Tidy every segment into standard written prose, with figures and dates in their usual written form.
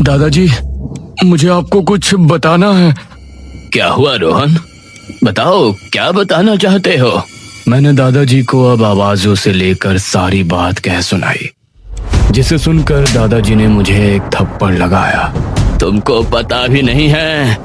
दादाजी, मुझे आपको कुछ बताना है। क्या हुआ रोहन? बताओ, क्या बताना चाहते हो? मैंने दादाजी को अब आवाजों से लेकर सारी बात कह सुनाई, जिसे सुनकर दादाजी ने मुझे एक थप्पड़ लगाया। तुमको पता भी नहीं है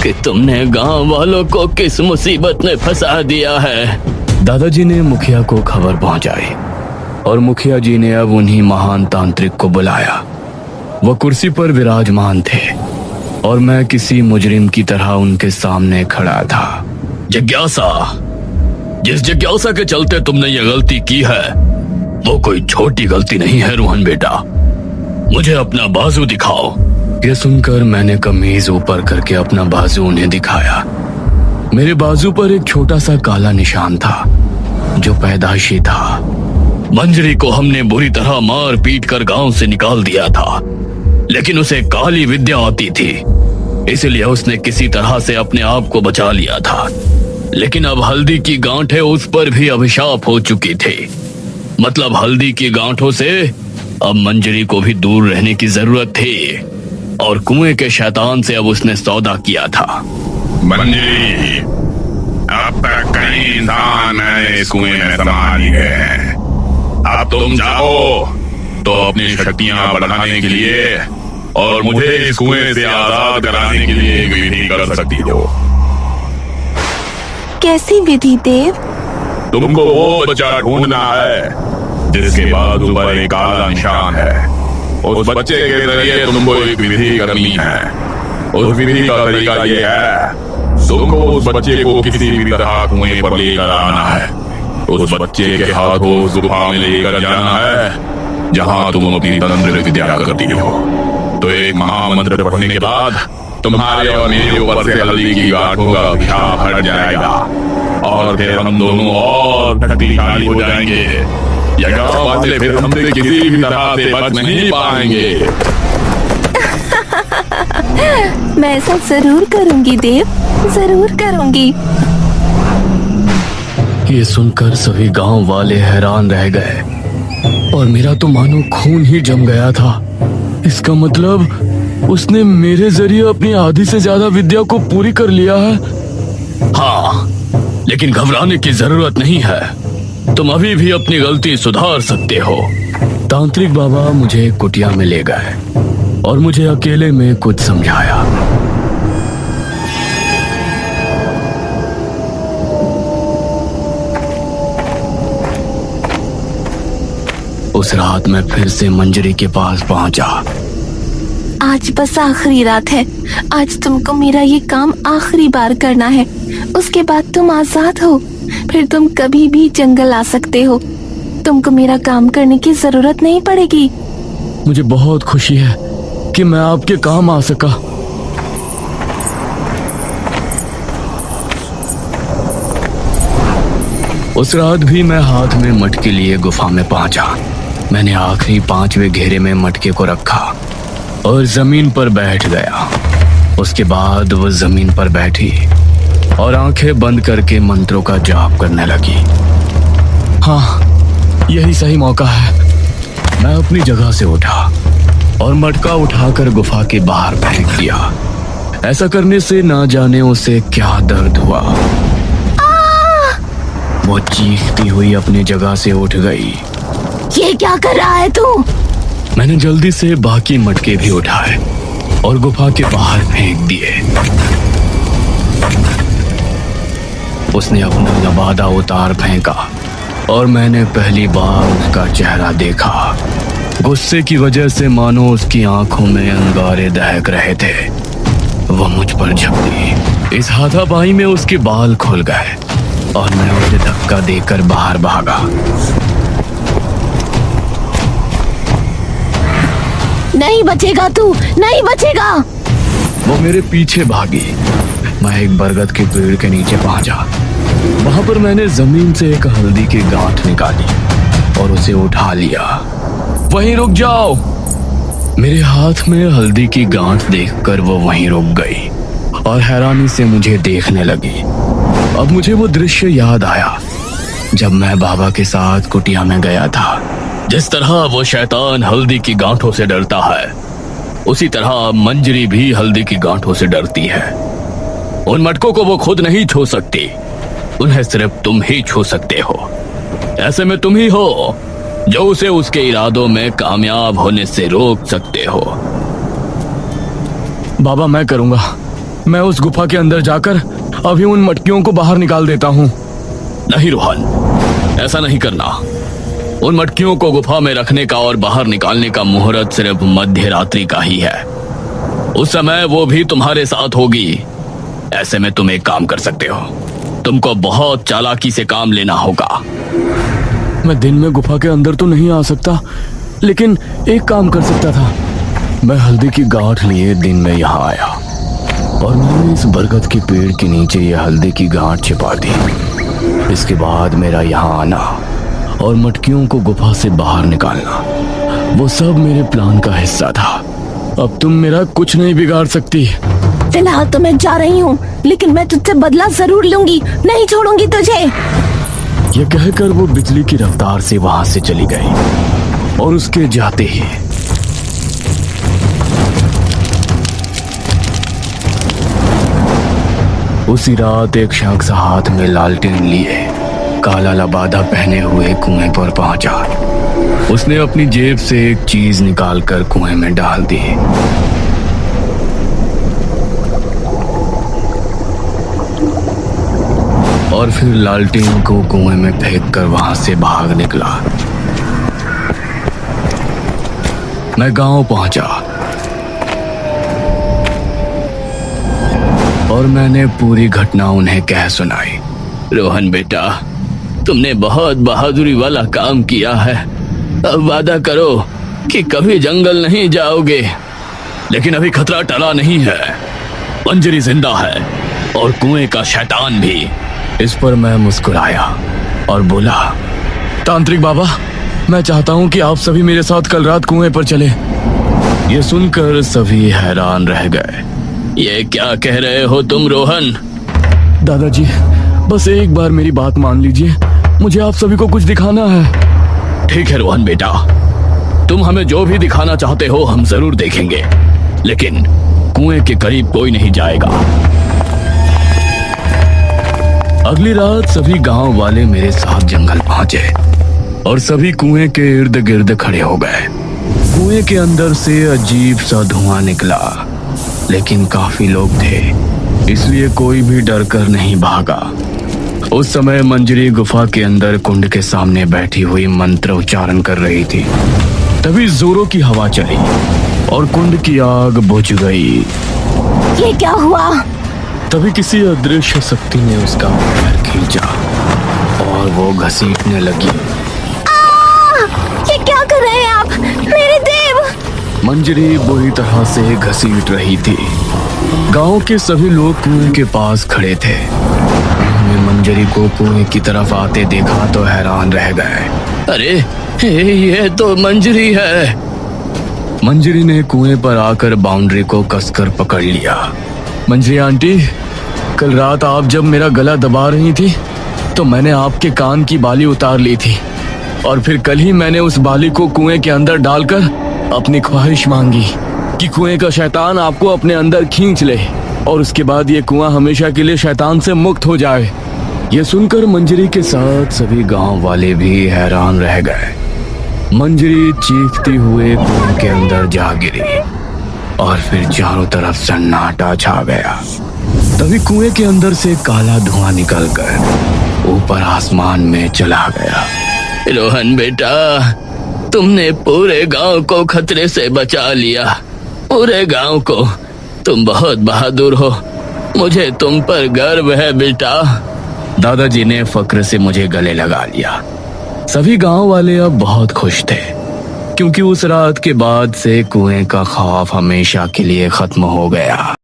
कि तुमने गांव वालों को किस मुसीबत में फंसा दिया है। दादाजी ने मुखिया को खबर पहुंचाई और मुखिया जी ने अब उन्हीं महान तांत्रिक को बुलाया। वह कुर्सी पर विराजमान थे और मैं किसी मुजरिम की तरह उनके सामने खड़ा था। जिज्ञासा, जिस जिज्ञासा के चलते तुमने ये गलती की है वो कोई छोटी गलती नहीं है रोहन बेटा। मुझे अपना बाजू दिखाओ। ये सुनकर मैंने कमीज ऊपर करके अपना बाजू उन्हें दिखाया। मेरे बाजू पर एक छोटा सा काला निशान था जो पैदाइशी था। मंजरी को हमने बुरी तरह मार पीट कर गांव से निकाल दिया था, लेकिन उसे काली विद्या आती थी, इसलिए उसने किसी तरह से अपने आप को बचा लिया था। लेकिन अब हल्दी की गांठें उस पर भी अभिशाप हो चुकी थी। मतलब हल्दी की गांठों से अब मंजरी को भी दूर रहने की जरूरत थी और कुएं के शैतान से अब उसने सौदा किया था। मंजरी, अब तक कई इंसान इस कुएं में समा लिए हैं। अब तुम जाओ तो अपनी शक्तियां बढ़ाने के लिए और मुझे इस कुएं से आजाद कराने के लिए एक विधि कर सकती हो। कैसी विधि देव? तुमको वो बच्चा ढूंढना है जिसके बाजू पर एक काला निशान है। उस बच्चे के जरिए तुमको एक विधि करनी है। उस विधि का तरीका ये है, तुमको उस बच्चे को किसी भी तरह कुएं पर लेकर आना है। उस बच्चे के हाथों उस गुफा में लेकर जाना है जहाँ तुम अपनी तंत्र विद्या करती हो। तो एक महामंत्र पढ़ने के बाद तुम्हारे और मेरे ऊपर से हल्दी की गांठों का अभिशाप हट जाएगा और फिर हम दोनों और शक्तिशाली हो जाएंगे। ये गांव वाले फिर हमसे किसी भी तरह से बच नहीं पाएंगे। मैं ऐसा जरूर करूंगी देव, जरूर करूंगी। ये सुनकर सभी गांव वाले हैरान रह गए और मेरा तो मानो खून ही जम गया था। इसका मतलब उसने मेरे जरिए अपनी आधी से ज्यादा विद्या को पूरी कर लिया है। हाँ, लेकिन घबराने की जरूरत नहीं है। तुम अभी भी अपनी गलती सुधार सकते हो। तांत्रिक बाबा मुझे कुटिया में ले गए और मुझे अकेले में कुछ समझाया। उस रात मैं फिर से मंजरी के पास पहुंचा। आज बस आखिरी रात है। आज तुमको मेरा ये काम आखिरी बार करना है। उसके बाद तुम आजाद हो। फिर तुम कभी भी जंगल आ सकते हो। तुमको मेरा काम करने की जरूरत नहीं पड़ेगी। मुझे बहुत खुशी है कि मैं आपके काम आ सका। उस रात भी मैं हाथ में मटके लिए गुफा में पहुंचा। मैंने आखिरी 5वें घेरे में मटके को रखा और जमीन पर बैठ गया। उसके बाद वो जमीन पर बैठी और आंखें बंद करके मंत्रों का जाप करने लगी। हाँ, यही सही मौका है। मैं अपनी जगह से उठा और मटका उठाकर गुफा के बाहर फेंक दिया। ऐसा करने से ना जाने उसे क्या दर्द हुआ। वो चीखती हुई अपनी जगह से उठ गई। ये क्या कर रहा है तू? मैंने जल्दी से बाकी मटके भी उठाए और गुफा के बाहर फेंक दिए। उसने अपना लबादा उतार फेंका और मैंने पहली बार उसका चेहरा देखा। गुस्से की वजह से मानो उसकी आंखों में अंगारे दहक रहे थे। वह मुझ पर झपटी। इस हाथापाई में उसके बाल खुल गए और मैं उसे धक्का देकर बाहर भागा। नहीं बचेगा तू, नहीं बचेगा। वो मेरे पीछे भागी। मैं एक बरगद के पेड़ के नीचे पहुंचा। वहां पर मैंने जमीन से एक हल्दी की गांठ निकाली और उसे उठा लिया। वहीं रुक जाओ। मेरे हाथ में हल्दी की गांठ देखकर वो वहीं रुक गई और हैरानी से मुझे देखने लगी। अब मुझे वो दृश्य याद आया जब मैं बाबा के साथ कुटिया में गया था। जिस तरह वो शैतान हल्दी की गांठों से डरता है, उसी तरह मंजरी भी हल्दी की गांठों से डरती है। उन मटकों को वो खुद नहीं छू सकती, उन्हें सिर्फ तुम ही छू सकते हो। ऐसे में तुम ही हो जो उसे उसके इरादों में कामयाब होने से रोक सकते हो। बाबा मैं करूंगा, मैं उस गुफा के अंदर जाकर अभी उन मटकियों को बाहर निकाल देता हूँ। नहीं रोहन, ऐसा नहीं करना। उन मटकियों को गुफा में रखने का और बाहर निकालने का मुहूर्त सिर्फ मध्य रात्रि का ही है। उस समय वो भी तुम्हारे साथ होगी। ऐसे में तुम एक काम कर सकते हो, तुमको बहुत चालाकी से काम लेना होगा। मैं दिन में गुफा के अंदर तो नहीं आ सकता, लेकिन एक काम कर सकता था। मैं हल्दी की गांठ लिए दिन में यहाँ आया और मैंने इस बरगद के पेड़ के नीचे ये हल्दी की गांठ छिपा दी। इसके बाद मेरा यहाँ आना और मटकियों को गुफा से बाहर निकालना, वो सब मेरे प्लान का हिस्सा था। अब तुम मेरा कुछ नहीं बिगाड़ सकती। फिलहाल तो मैं जा रही हूँ, लेकिन मैं तुझसे बदला जरूर लूंगी, नहीं छोड़ूंगी तुझे। ये कहकर वो बिजली की रफ्तार से वहां से चली गई और उसके जाते ही उसी रात एक शख्स हाथ में लालटेन लिए काला लबादा पहने हुए कुएं पर पहुंचा। उसने अपनी जेब से एक चीज निकालकर कुएं में डाल दी। और फिर लालटेन को कुएं में फेंककर वहां से भाग निकला। मैं गांव पहुंचा और मैंने पूरी घटना उन्हें कह सुनाई। रोहन बेटा, तुमने बहुत बहादुरी वाला काम किया है। अब वादा करो कि कभी जंगल नहीं जाओगे। लेकिन अभी खतरा टला नहीं है। मंजरी जिंदा है और कुएं का शैतान भी। इस पर मैं मुस्कुराया और बोला, तांत्रिक बाबा, मैं चाहता हूं कि आप सभी मेरे साथ कल रात कुएं पर चले। ये सुनकर सभी हैरान रह गए। ये क्या कह रहे हो तुम रोहन? दादाजी, बस एक बार मेरी बात मान लीजिए, मुझे आप सभी को कुछ दिखाना है। ठीक है रोहन बेटा, तुम हमें जो भी दिखाना चाहते हो हम जरूर देखेंगे, लेकिन कुएं के करीब कोई नहीं जाएगा। अगली रात सभी गांव वाले मेरे साथ जंगल पहुंचे और सभी कुएं के इर्द गिर्द खड़े हो गए। कुएं के अंदर से अजीब सा धुआं निकला, लेकिन काफी लोग थे, इसलिए कोई भी डर कर नहीं भागा। उस समय मंजरी गुफा के अंदर कुंड के सामने बैठी हुई मंत्र उच्चारण कर रही थी। तभी जोरों की हवा चली और कुंड की आग बुझ गई। ये क्या हुआ? तभी किसी अदृश्य शक्ति ने उसका पैर खींचा और वो घसीटने लगी। ये क्या कर रहे हैं आप? मेरे देव! मंजरी बुरी तरह से घसीट रही थी। गांव के सभी लोग कुएं के पास खड़े थे। उन्होंने मंजरी को कुएं की तरफ आते देखा तो हैरान रह गए। अरे ये तो मंजरी है। मंजरी ने कुएं पर आकर बाउंड्री को कसकर पकड़ लिया। मंजरी आंटी, कल रात आप जब मेरा गला दबा रही थी तो मैंने आपके कान की बाली उतार ली थी और फिर कल ही मैंने उस बाली को कुएं के अंदर डालकर अपनी ख्वाहिश मांगी कि कुएं का शैतान आपको अपने अंदर खींच ले और उसके बाद ये कुआं हमेशा के लिए शैतान से मुक्त हो जाए। ये सुनकर मंजरी के साथ सभी गांव वाले भी हैरान रह गए। मंजरी चीखती हुए कुएं के अंदर जा गिरी और फिर चारों तरफ सन्नाटा छा गया। तभी कुएं के अंदर से काला धुआं निकलकर ऊपर आसमान में चला गया। रोहन बेटा, तुमने पूरे गांव को खतरे से बचा लिया। पूरे गांव को। तुम बहुत बहादुर हो। मुझे तुम पर गर्व है बेटा। दादाजी ने फक्र से मुझे गले लगा लिया। सभी गांव वाले अब बहुत खुश थे, क्योंकि उस रात के बाद से कुएं का खौफ हमेशा के लिए खत्म हो गया।